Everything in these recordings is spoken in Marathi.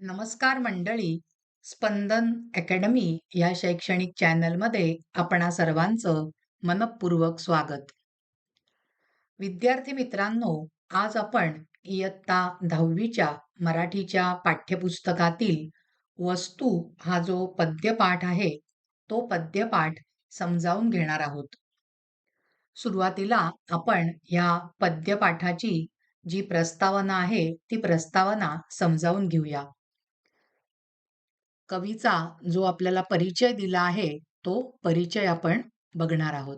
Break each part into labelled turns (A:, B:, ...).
A: नमस्कार मंडळी. स्पंदन अकॅडमी या शैक्षणिक चॅनलमध्ये आपणा सर्वांचं मनःपूर्वक स्वागत. विद्यार्थी मित्रांनो, आज आपण इयत्ता 10वीच्या मराठीच्या पाठ्यपुस्तकातील वस्तू हा जो पद्यपाठ आहे, तो पद्यपाठ समजावून घेणार आहोत. सुरुवातीला आपण या पद्यपाठाची जी प्रस्तावना आहे, ती प्रस्तावना समजावून घेऊया. कवीचा जो आपल्याला परिचय दिला आहे, तो परिचय आपण बघणार आहोत.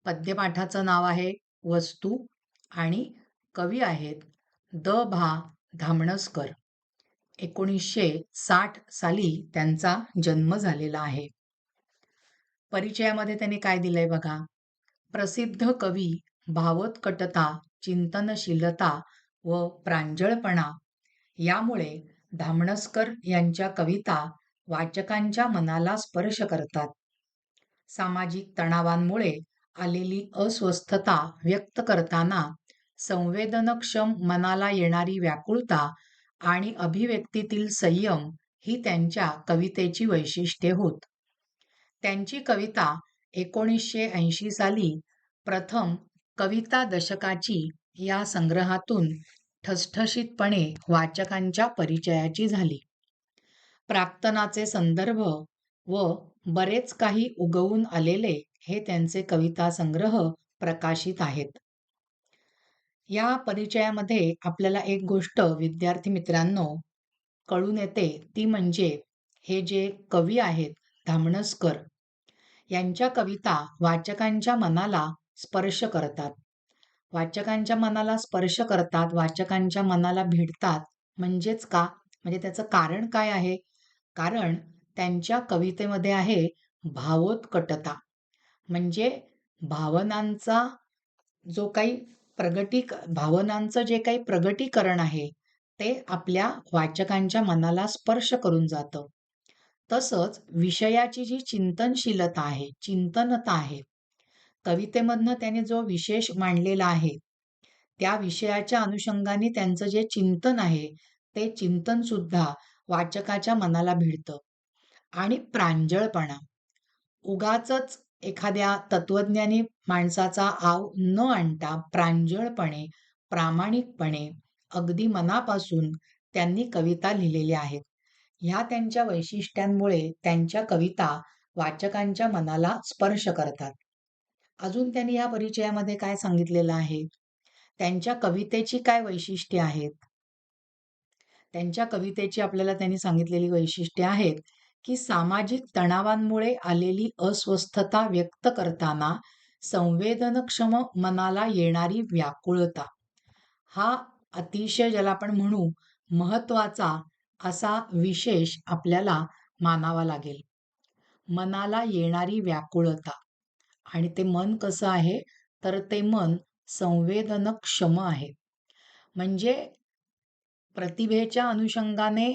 A: पद्यपाठाचं नाव आहे वस्तू आणि कवी आहेत द.भा. धामणसकर. 1960 साली त्यांचा जन्म झालेला आहे. परिचयामध्ये त्यांनी काय दिलंय बघा. प्रसिद्ध कवी, भावोत्कटता, चिंतनशीलता व प्रांजळपणा यामुळे धामणसकर यांच्या कविता वाचकांच्या मनाला स्पर्श करतात. सामाजिक तणावांमुळे आलेली अस्वस्थता व्यक्त करताना संवेदनक्षम मनाला येणारी व्याकुळता आणि अभिव्यक्तीतील संयम ही त्यांच्या कवितेची वैशिष्ट्ये होत. त्यांची कविता 1980 साली प्रथम कविता दशकाची या संग्रहातून ठसठशीतपणे वाचकांच्या परिचयाची झाली. प्राक्तनाचे संदर्भ व बरेच काही उगवून आलेले हे त्यांचे कविता संग्रह प्रकाशित आहेत. या परिचयामध्ये आपल्याला एक गोष्ट विद्यार्थी मित्रांनो कळून येते, ती म्हणजे हे जे कवी आहेत धामणसकर यांच्या कविता वाचकांच्या मनाला स्पर्श करतात. वाचकांच्या मनाला स्पर्श करतात, वाचकांच्या मनाला भिडतात. म्हणजेच का? म्हणजे त्याचं कारण काय आहे? कारण त्यांच्या कवितेमध्ये आहे भावोत्कटता. म्हणजे भावनांचा जो काही भावनांचं जे काही प्रगटीकरण आहे, ते आपल्या वाचकांच्या मनाला स्पर्श करून जातं. तसंच विषयाची जी चिंतनशीलता आहे, चिंतनता आहे, कवितेमधनं त्याने जो विशेष मांडलेला आहे, त्या विषयाच्या अनुषंगाने त्यांचं जे चिंतन आहे, ते चिंतन सुद्धा वाचकाच्या मनाला भिडतं. आणि प्रांजळपणा, उगाचच एखाद्या तत्वज्ञानी माणसाचा आव न आणता प्रांजळपणे, प्रामाणिकपणे, अगदी मनापासून त्यांनी कविता लिहिलेल्या आहेत. ह्या त्यांच्या वैशिष्ट्यांमुळे त्यांच्या कविता वाचकांच्या मनाला स्पर्श करतात. अजून त्यांनी या परिचयामध्ये काय सांगितलेलं आहे? त्यांच्या कवितेची काय वैशिष्ट्ये आहेत? त्यांच्या कवितेची आपल्याला त्यांनी सांगितलेली वैशिष्ट्ये आहेत की सामाजिक तणावांमुळे आलेली अस्वस्थता व्यक्त करताना संवेदनक्षम मनाला येणारी व्याकुळता, हा अतिशय ज्याला आपण म्हणू महत्वाचा असा विशेष आपल्याला मानावा लागेल. मनाला येणारी व्याकुळता, आणि ते मन कसं आहे, तर ते मन संवेदनक्षम आहे. म्हणजे प्रतिभेच्या अनुषंगाने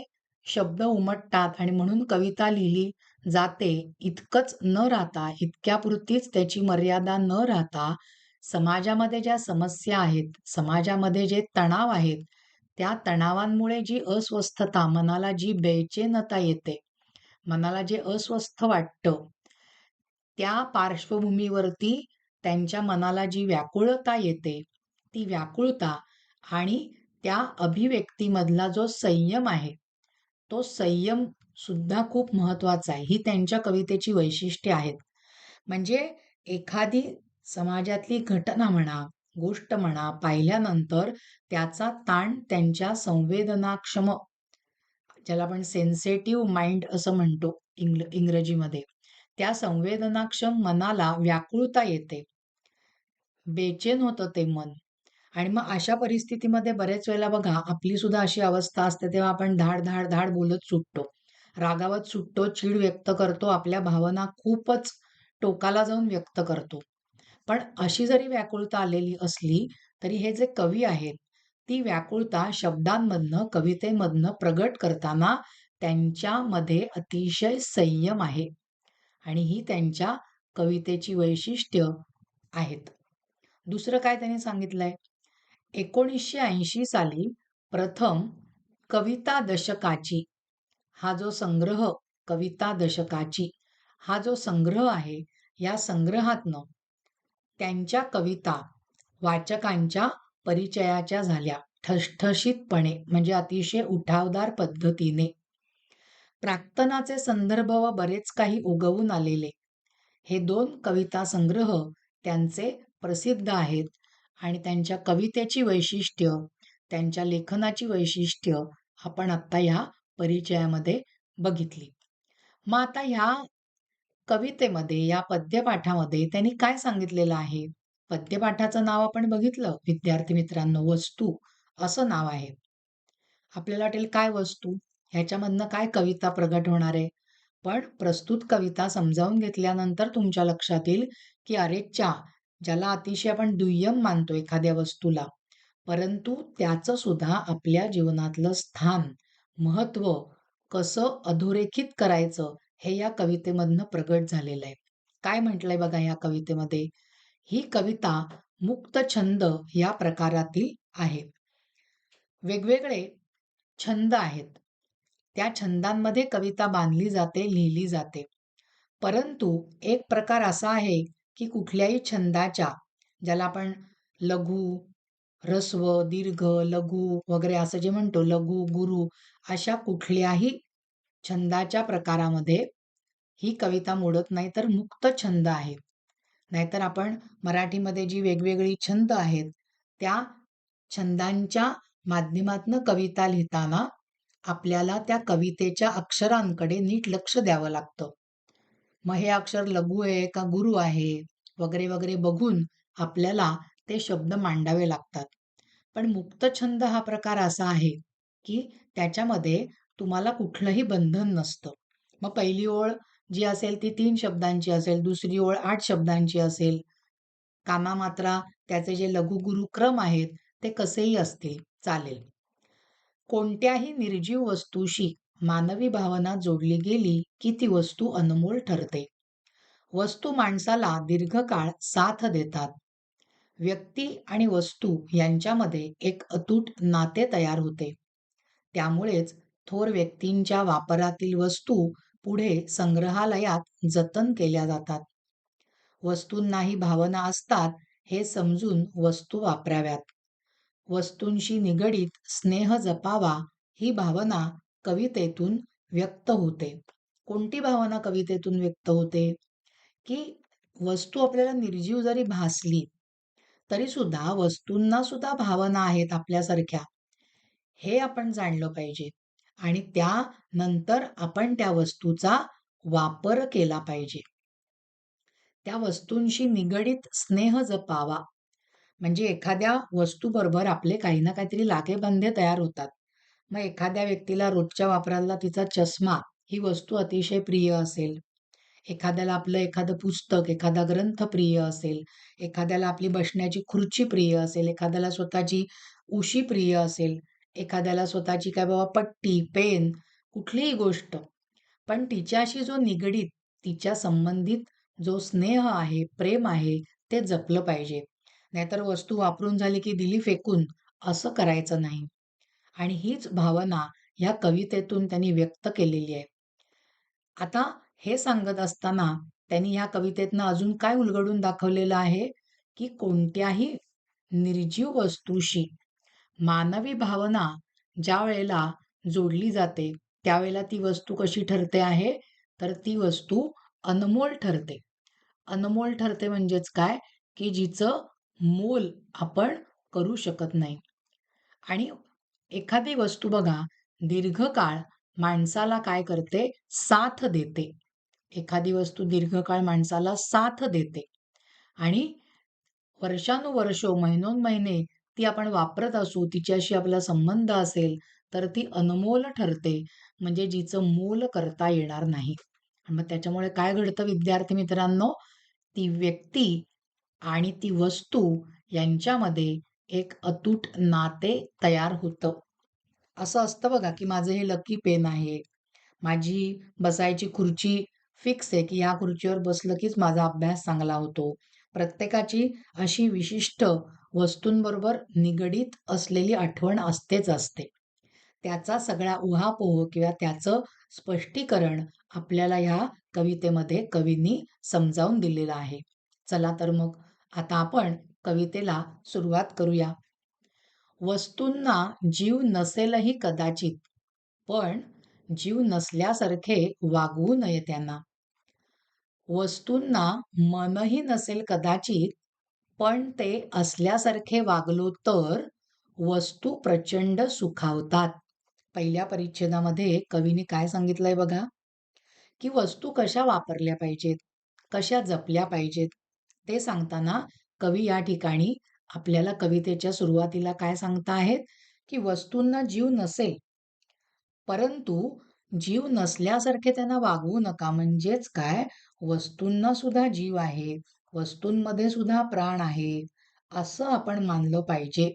A: शब्द उमटतात आणि म्हणून कविता लिहिली जाते इतकंच न राहता, इतक्यापुरतीच त्याची मर्यादा न राहता, समाजामध्ये ज्या समस्या आहेत, समाजामध्ये जे तणाव आहेत, त्या तणावांमुळे जी अस्वस्थता, मनाला जी बेचैनता येते, मनाला जे अस्वस्थ वाटतं, त्या पार्श्वभूमीवरती त्यांच्या मनाला जी व्याकुळता येते, ती व्याकुळता आणि त्या अभिव्यक्तीमधला जो संयम आहे, तो संयम सुद्धा खूप महत्वाचा आहे. ही त्यांच्या कवितेची वैशिष्ट्ये आहेत. म्हणजे एखादी समाजातली घटना म्हणा, गोष्ट म्हणा, पाहिल्यानंतर त्याचा ताण त्यांच्या संवेदनाक्षम, ज्याला आपण सेन्सिटिव्ह माइंड असं म्हणतो इंग्रजीमध्ये, त्या संवेदनाक्षम मनाला व्याकुळता येते, बेचैन होतं ते मन. आणि मग अशा परिस्थितीमध्ये बरेच वेळेला बघा, आपली सुद्धा अशी अवस्था असते, तेव्हा आपण धाड धाड धाड बोलत सुटतो, रागावत सुटतो, चीड व्यक्त करतो, आपल्या भावना खूपच टोकाला जाऊन व्यक्त करतो. पण अशी जरी व्याकुळता आलेली असली तरी हे जे कवी आहेत, ती व्याकुळता शब्दांमधनं, कवितेमधनं प्रगट करताना त्यांच्यामध्ये अतिशय संयम आहे. आणि ही त्यांच्या कवितेची वैशिष्ट्य आहेत. दुसरं काय त्यांनी सांगितलंय? 1980 साली प्रथम कविता दशकाची हा जो संग्रह कविता दशकाची हा जो संग्रह आहे, या संग्रहातनं त्यांच्या कविता वाचकांच्या परिचयाच्या झाल्या ठसठशीतपणे, म्हणजे अतिशय उठावदार पद्धतीने. प्राक्तनाचे संदर्भ व बरेच काही उगवून आलेले हे दोन कविता संग्रह त्यांचे प्रसिद्ध आहेत आणि त्यांच्या कवितेची वैशिष्ट्य, त्यांच्या लेखनाची वैशिष्ट्य आपण आता ह्या परिचयामध्ये बघितली. मग आता ह्या कवितेमध्ये, या पद्यपाठामध्ये त्यांनी काय सांगितलेलं आहे? पद्यपाठाचं नाव आपण बघितलं विद्यार्थी मित्रांनो, वस्तू असं नाव आहे. आपल्याला वाटेल काय वस्तू? ह्याच्यामधनं काय कविता प्रगट होणार आहे? पण प्रस्तुत कविता समजावून घेतल्यानंतर तुमच्या लक्षात येईल, की अरेच्चा, ज्याला अतिशय आपण दुय्यम मानतो एखाद्या वस्तूला, परंतु त्याचं सुद्धा आपल्या जीवनातलं स्थान, महत्त्व कसं अधोरेखित करायचं हे या कवितेमधनं प्रगट झालेलं आहे. काय म्हटलंय बघा या कवितेमध्ये? ही कविता मुक्त छंद या प्रकारातील आहे. वेगवेगळे छंद आहेत. त्या छंदांमध्ये कविता बांधली जाते, लिहिली जाते. परंतु एक प्रकार असा आहे, की कुठल्याही छंदाच्या, ज्याला आपण लघु, ऱ्हस्व, दीर्घ, लघु वगैरे असं जे म्हणतो, लघु, गुरु, अशा कुठल्याही छंदाच्या प्रकारामध्ये ही कविता मोडत नाही, तर मुक्त छंद आहे. नाहीतर आपण मराठीमध्ये जी वेगवेगळी छंद आहेत, त्या छंदांच्या माध्यमातनं कविता लिहिताना आपल्याला त्या कवितेच्या अक्षरांकडे नीट लक्ष द्यावं लागतं. मग हे अक्षर लघु आहे का गुरु आहे वगैरे वगैरे बघून आपल्याला ते शब्द मांडावे लागतात. पण मुक्तछंद हा प्रकार असा आहे, की त्याच्यामध्ये तुम्हाला कुठलंही बंधन नसतं. मग पहिली ओळ जी असेल ती 3 शब्दांची असेल, दुसरी ओळ 8 शब्दांची असेल. कामामात्रा त्याचे जे लघुगुरु क्रम आहेत ते कसेही असतील, चालेल. कोणत्याही निर्जीव वस्तूशी मानवी भावना जोडली गेली की ती वस्तू अनमोल ठरते. वस्तू माणसाला दीर्घकाळ साथ देतात. व्यक्ती आणि वस्तू यांच्यामध्ये एक अतूट नाते तयार होते. त्यामुळेच थोर व्यक्तींच्या वापरातील वस्तू पुढे संग्रहालयात जतन केल्या जातात. वस्तूंनाही भावना असतात हे समजून वस्तू वापराव्यात. वस्तूंशी निगडीत स्नेह जपावा ही भावना कवितेतून व्यक्त होते. कोणती भावना कवितेतून व्यक्त होते? की वस्तू आपल्याला निर्जीव जरी भासली, तरी सुद्धा वस्तूंना सुद्धा भावना आहेत आपल्यासारख्या, हे आपण जाणलं पाहिजे. आणि त्यानंतर आपण त्या वस्तूचा वापर केला पाहिजे. त्या वस्तूंशी निगडीत स्नेह जपावा. म्हणजे एखाद्या वस्तूबरोबर आपले काही ना काहीतरी लागेबांधे तयार होतात. मग एखाद्या व्यक्तीला रोजच्या वापराला तिचा चष्मा ही वस्तू अतिशय प्रिय असेल. एखाद्याला आपलं एखादं पुस्तक, एखादा ग्रंथ प्रिय असेल. एखाद्याला आपली बसण्याची खुर्ची प्रिय असेल. एखाद्याला स्वतःची उशी प्रिय असेल. एखाद्याला स्वतःची काय बाबा पट्टी, पेन, कुठलीही गोष्ट. पण तिच्याशी जो निगडीत, तिच्या संबंधित जो स्नेह आहे, प्रेम आहे, ते जपलं पाहिजे. नाहीतर वस्तू वापरून झाली की दिली फेकून, असं करायचं नाही. आणि हीच भावना ह्या कवितेतून त्यांनी व्यक्त केलेली आहे. आता हे सांगत असताना त्यांनी ह्या कवितेतनं अजून काय उलगडून दाखवलेलं आहे, की कोणत्याही निर्जीव वस्तूशी मानवी भावना ज्या वेळेला जोडली जाते, त्यावेळेला ती वस्तू कशी ठरते आहे, तर ती वस्तू अनमोल ठरते. अनमोल ठरते म्हणजेच काय, की जिचं मोल आपण करू शकत नाही. आणि एखादी वस्तू बघा, दीर्घकाळ माणसाला काय करते? साथ देते. एखादी वस्तू दीर्घकाळ माणसाला साथ देते आणि वर्षानुवर्षो, महिनोन-महिने ती आपण वापरत असू, तिच्याशी आपला संबंध असेल, तर ती अनमोल ठरते. म्हणजे जिचं मोल करता येणार नाही. आणि मग त्याच्यामुळे काय घडतं विद्यार्थी मित्रांनो? ती व्यक्ती आणि ती वस्तू यांच्यामध्ये एक अतूट नाते तयार होतं. असं असतं बघा, की माझं हे लकी पेन आहे. माझी बसायची खुर्ची फिक्स आहे, की ह्या खुर्चीवर बसलं कीच माझा अभ्यास चांगला होतो. प्रत्येकाची अशी विशिष्ट वस्तूंबरोबर निगडीत असलेली आठवण असतेच असते. त्याचा सगळा उहापोह किंवा त्याचं स्पष्टीकरण आपल्याला ह्या कवितेमध्ये कवींनी समजावून दिलेलं आहे. चला तर मग आता आपण कवितेला सुरुवात करूया. वस्तूंना जीव नसेलही कदाचित, पण जीव नसल्यासारखे वागवू नये त्यांना. वस्तूंना मनही नसेल कदाचित, पण ते असल्यासारखे वागलो तर वस्तू प्रचंड सुखावतात. पहिल्या परिच्छेदामध्ये कवीने काय सांगितलंय बघा, की वस्तू कशा वापरल्या पाहिजेत, कशा जपल्या पाहिजेत. ते सांगताना कवी या ठिकाणी आपल्याला कवितेच्या सुरुवातीला काय सांगता आहेत, की वस्तूंना जीव नसेल, परंतु जीव नसल्यासारखे त्यांना वागवू नका. म्हणजेच काय, वस्तूंना सुद्धा जीव आहे, वस्तूंमध्ये सुद्धा प्राण आहे, असं आपण मानलं पाहिजे.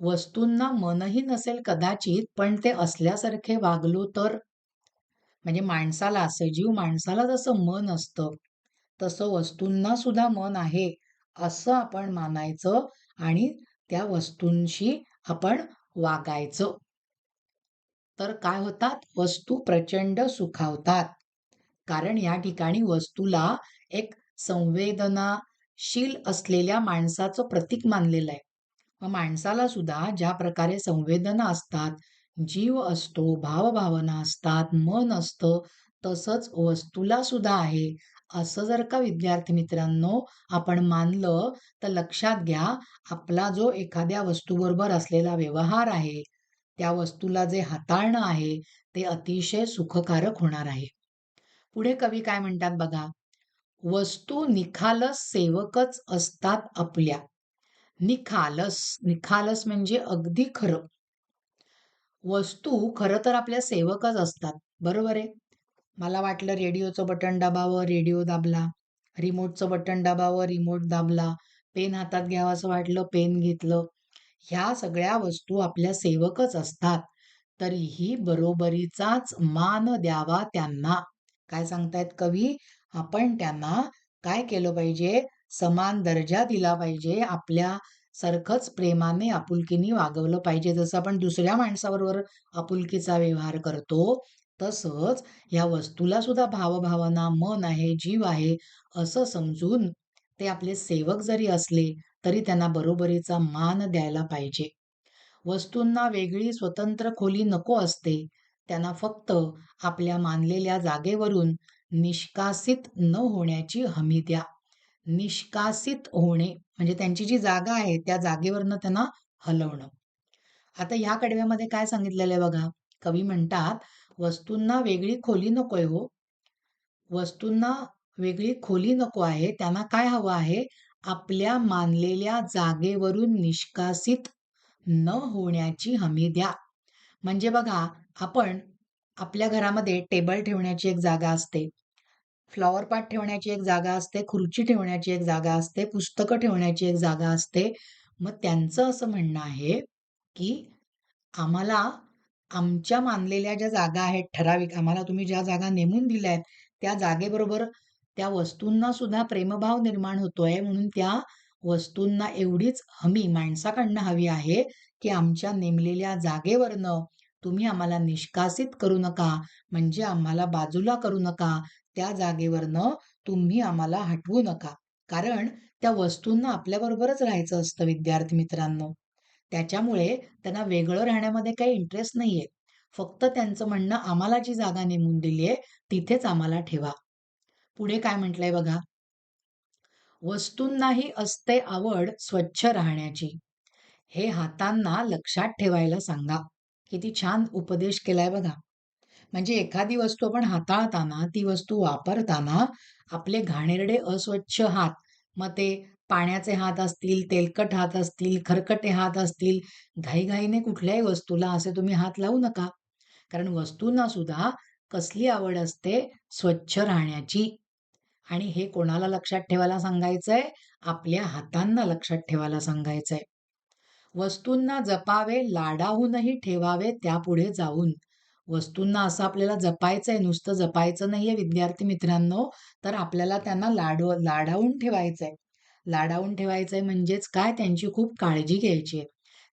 A: वस्तूंना मनही नसेल कदाचित, पण ते असल्यासारखे वागलो तर, म्हणजे माणसाला, सजीव माणसाला जसं मन असतं, तसं वस्तूंना सुद्धा मन आहे, असं आपण मानायचं आणि त्या वस्तूंशी आपण वागायचं. तर काय होतात? वस्तू प्रचंड सुखावतात. कारण या ठिकाणी वस्तूला एक संवेदनाशील असलेल्या माणसाचं प्रतीक मानलेलं आहे. मग माणसाला सुद्धा ज्या प्रकारे संवेदना असतात, जीव असतो, भावभावना असतात, मन असतं, तसंच वस्तूला सुद्धा आहे. असं जर का विद्यार्थी मित्रांनो आपण मानलं, तर लक्षात घ्या, आपला जो एखाद्या वस्तूबरोबर असलेला व्यवहार आहे, त्या वस्तूला जे हाताळणं आहे, ते अतिशय सुखकारक होणार आहे. पुढे कवी काय म्हणतात बघा, वस्तू निखालस सेवकच असतात आपल्या. निखालस, निखालस म्हणजे अगदी खरं. वस्तू खरं तर आपल्या सेवकच असतात. बरोबर आहे. मला वाटलं रेडिओचं बटन दाबावं, रेडिओ दाबला. रिमोटचं बटन दाबावं, रिमोट दाबला. पेन हातात घ्यावं असं वाटलं, पेन घेतलं. ह्या सगळ्या वस्तू आपल्या सेवकच असतात. तरीही बरोबरीचाच मान द्यावा त्यांना. काय सांगतायत कवी? आपण त्यांना काय केलं पाहिजे? समान दर्जा दिला पाहिजे. आपल्या सारखंच प्रेमाने, आपुलकीने वागवलं पाहिजे. जसं आपण दुसऱ्या माणसाबरोबर आपुलकीचा व्यवहार करतो, तसंच या वस्तूला सुद्धा भावभावना, मन आहे, जीव आहे, असं समजून ते आपले सेवक जरी असले, तरी त्यांना बरोबरीचा मान द्यायला पाहिजे. वस्तूंना वेगळी स्वतंत्र खोली नको असते. त्यांना फक्त आपल्या मानलेल्या जागेवरून निष्कासित न होण्याची हमी द्या. निष्कासित होणे म्हणजे त्यांची जी जागा आहे त्या जागेवरनं त्यांना हलवणं. आता ह्या कडव्यामध्ये काय सांगितलेलं आहे बघा. कवी म्हणतात, वस्तूंना वेगळी खोली नकोय हो. वस्तूंना वेगळी खोली नको आहे. त्यांना काय हवं आहे? आपल्या मानलेल्या जागेवरून निष्कासित न होण्याची हमी द्या. म्हणजे बघा, आपण आपल्या घरामध्ये टेबल ठेवण्याची एक जागा असते. फ्लॉवर पॉट ठेवण्याची एक जागा असते, खुर्ची ठेवण्याची एक जागा असते, पुस्तकं ठेवण्याची एक जागा असते. मग त्यांचं असं म्हणणं आहे, की आम्हाला आमच्या मानलेल्या ज्या जागा आहेत ठराविक, आम्हाला तुम्ही ज्या जागा नेमून दिल्या आहेत, त्या जागेबरोबर त्या वस्तूंना सुद्धा प्रेमभाव निर्माण होतोय. म्हणून त्या वस्तूंना एवढीच हमी माणसाकडनं हवी आहे, की आमच्या नेमलेल्या जागेवरनं तुम्ही आम्हाला निष्कासित करू नका, म्हणजे आम्हाला बाजूला करू नका. त्या जागेवरनं तुम्ही आम्हाला हटवू नका. कारण त्या वस्तूंना आपल्याबरोबरच राहायचं असतं विद्यार्थी मित्रांनो. त्याच्यामुळे त्यांना वेगळं राहण्यामध्ये काही इंटरेस्ट नाहीये. फक्त त्यांचं म्हणणं, आम्हाला जी जागा नेमून दिली आहे, तिथेच आम्हाला ठेवा. पुढे काय म्हटलंय बघा, वस्तूंनाही असते आवड स्वच्छ राहण्याची. हे हातांना लक्षात ठेवायला सांगा. किती छान उपदेश केलाय बघा. म्हणजे एखादी वस्तू आपण हाताळताना, ती वस्तू वापरताना आपले घाणेरडे अस्वच्छ हात, मग ते पाण्याचे हात असतील, तेलकट हात असतील, खरकटे हात असतील, घाईघाईने कुठल्याही वस्तूला असे तुम्ही हात लावू नका. कारण वस्तूंना सुद्धा कसली आवड असते? स्वच्छ राहण्याची. आणि हे कोणाला लक्षात ठेवायला सांगायचंय? आपल्या हातांना लक्षात ठेवायला सांगायचंय. वस्तूंना जपावे, लाडाहूनही ठेवावे त्यापुढे जाऊन. वस्तूंना असं आपल्याला जपायचंय, नुसतं जपायचं नाहीये विद्यार्थी मित्रांनो, तर आपल्याला त्यांना लाडावून ठेवायचंय. लाडावून ठेवायचंय म्हणजेच काय? त्यांची खूप काळजी घ्यायची आहे.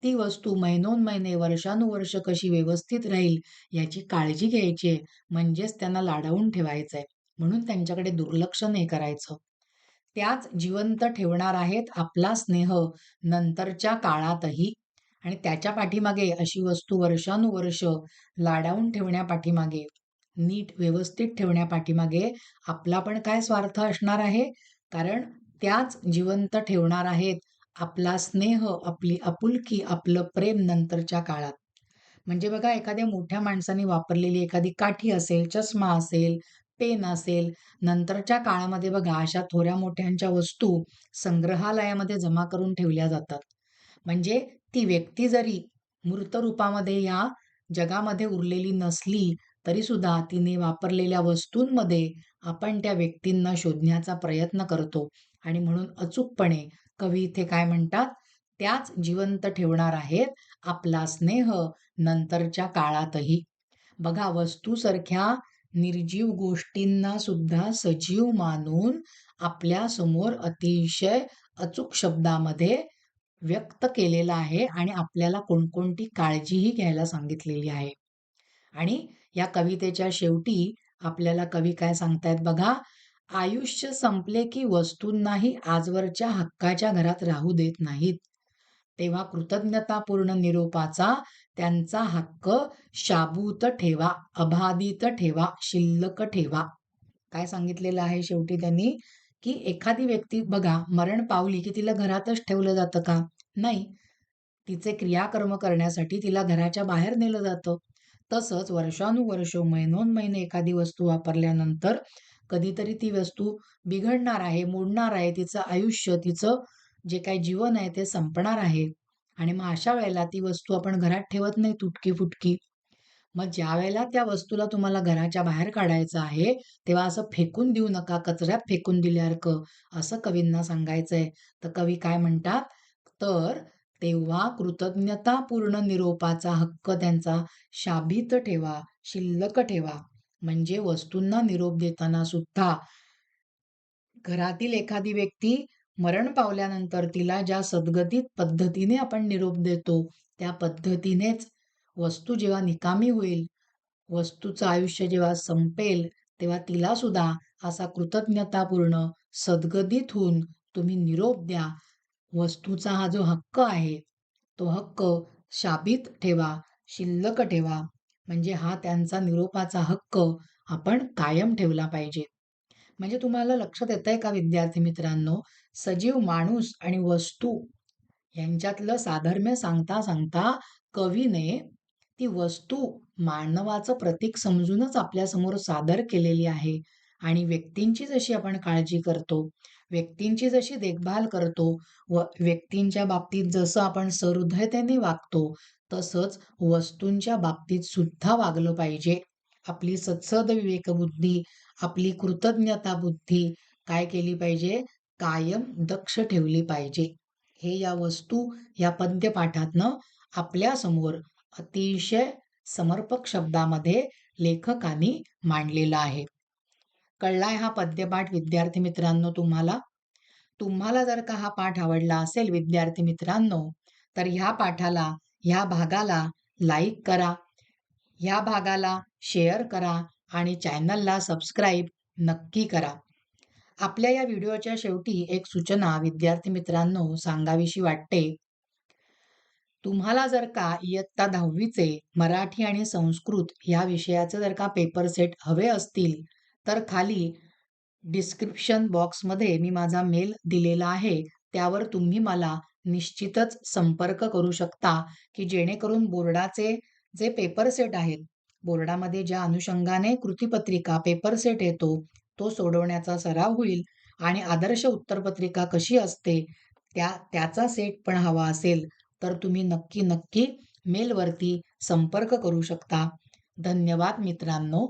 A: ती वस्तू महिनोन-महिने, वर्षानुवर्ष कशी व्यवस्थित राहील याची काळजी घ्यायची आहे. म्हणजेच त्यांना लाडावून ठेवायचंय. म्हणून त्यांच्याकडे दुर्लक्ष नाही करायचं. त्याच जिवंत ठेवणार आहेत आपला स्नेह नंतरच्या काळातही. आणि त्याच्या पाठीमागे अशी वस्तू वर्षानुवर्ष लाडावून ठेवण्यापाठीमागे, नीट व्यवस्थित ठेवण्यापाठीमागे आपला पण काय स्वार्थ असणार आहे? कारण त्याच जिवंत ठेवणार आहेत आपला स्नेह, आपली आपुलकी, आपलं प्रेम नंतरच्या काळात. म्हणजे बघा, एखाद्या मोठ्या माणसाने वापरलेली एखादी काठी असेल, चष्मा असेल, पेन असेल, नंतरच्या काळामध्ये बघा अशा थोड्या मोठ्यांच्या वस्तू संग्रहालयामध्ये जमा करून ठेवल्या जातात. म्हणजे ती व्यक्ती जरी मूर्त रूपामध्ये या जगामध्ये उरलेली नसली, तरी सुद्धा तिने वापरलेल्या वस्तूंमध्ये आपण त्या व्यक्तींना शोधण्याचा प्रयत्न करतो. आणि म्हणून अचूकपणे कवी इथे काय म्हणतात? त्याच जिवंत ठेवणार आहेत आपला स्नेह नंतरच्या काळातही. बघा, वस्तूसारख्या निर्जीव गोष्टींना सुद्धा सजीव मानून आपल्या समोर अतिशय अचूक शब्दामध्ये व्यक्त केलेला आहे आणि आपल्याला कोणकोणती काळजीही घ्यायला सांगितलेली आहे. आणि या कवितेच्या शेवटी आपल्याला कवी काय सांगतायत बघा, आयुष्य संपले की वस्तूंनाही आजवरच्या हक्काच्या घरात राहू देत नाहीत. तेव्हा कृतज्ञतापूर्ण निरोपाचा त्यांचा हक्क शाबूत ठेवा, अबाधित ठेवा, शिल्लक ठेवा. काय सांगितलेलं आहे शेवटी त्यांनी? की एखादी व्यक्ती बघा मरण पावली की तिला घरातच ठेवलं जातं का? नाही. तिचे क्रियाकर्म करण्यासाठी तिला घराच्या बाहेर नेलं जातं. तसंच वर्षानुवर्ष, महिनोन-महिने एखादी वस्तू वापरल्यानंतर कधीतरी ती वस्तू बिघडणार आहे, मोडणार आहे. तिचं आयुष्य, तिचं जे काही जीवन आहे ते संपणार आहे. आणि मग अशा वेळेला ती वस्तू आपण घरात ठेवत नाही तुटकी-फुटकी. मग ज्यावेळेला त्या वस्तूला तुम्हाला घराच्या बाहेर काढायचं आहे, तेव्हा असं फेकून देऊ नका, कचऱ्यात फेकून दिल्यासारखं, असं कवींना सांगायचंय. तर कवी काय म्हणतात? तर तेव्हा कृतज्ञतापूर्ण निरोपाचा हक्क त्यांचा शाबीत ठेवा, शिल्लक ठेवा. म्हणजे वस्तूंना निरोप देताना सुद्धा घरातील एखादी व्यक्ती मरण पावल्यानंतर तिला ज्या सद्गतीत पद्धतीने आपण निरोप देतो, त्या पद्धतीनेच वस्तू जेव्हा निकामी होईल, वस्तूचं आयुष्य जेव्हा संपेल, तेव्हा तिला सुद्धा असा कृतज्ञतापूर्ण सद्गतीत होऊन तुम्ही निरोप द्या. वस्तूचा हा जो हक्क आहे, तो हक्क शाबीत ठेवा, शिल्लक ठेवा. म्हणजे हा त्यांचा निरोपाचा हक्क आपण कायम ठेवला पाहिजे. म्हणजे तुम्हाला लक्षात येतंय का विद्यार्थी मित्रांनो, सजीव माणूस आणि वस्तू यांच्यातलं साधर्म्य सांगता सांगता कवीने ती वस्तू मानवाचं प्रतीक समजूनच आपल्यासमोर सादर केलेली आहे. आणि व्यक्तींची जशी आपण काळजी करतो, व्यक्तींची जशी देखभाल करतो व व्यक्तींच्या बाबतीत जसं आपण सहृदयतेने वागतो, तसंच वस्तूंच्या बाबतीत सुद्धा वागलं पाहिजे. आपली सत्सद विवेकबुद्धी, आपली कृतज्ञता बुद्धी काय केली पाहिजे? कायम दक्ष ठेवली पाहिजे. हे या वस्तू या पद्यपाठातनं आपल्यासमोर अतिशय समर्पक शब्दामध्ये लेखकांनी मांडलेला आहे. कळलाय हा पद्यपाठ विद्यार्थी मित्रांनो तुम्हाला? तुम्हाला जर का हा पाठ आवडला असेल विद्यार्थी मित्रांनो, तर ह्या भागाला लाईक करा, ह्या भागाला शेअर करा आणि चॅनलला सबस्क्राईब नक्की करा. आपल्या या व्हिडिओच्या शेवटी एक सूचना विद्यार्थी मित्रांनो सांगावीशी वाटते. तुम्हाला जर का इयत्ता 10वीचे मराठी आणि संस्कृत या विषयाचे जर का पेपर सेट हवे असतील, तर खाली डिस्क्रिप्शन बॉक्समध्ये मी माझा मेल दिलेला आहे. त्यावर तुम्ही मला निश्चितच संपर्क करू शकता, की जेणेकरून बोर्डाचे जे पेपर सेट आहेत, बोर्डामध्ये ज्या अनुषंगाने कृतीपत्रिका पेपर सेट येतो, तो सोडवण्याचा सराव होईल. आणि आदर्श उत्तरपत्रिका कशी असते त्याचा सेट पण हवा असेल, तर तुम्ही नक्की मेलवरती संपर्क करू शकता. धन्यवाद मित्रांनो.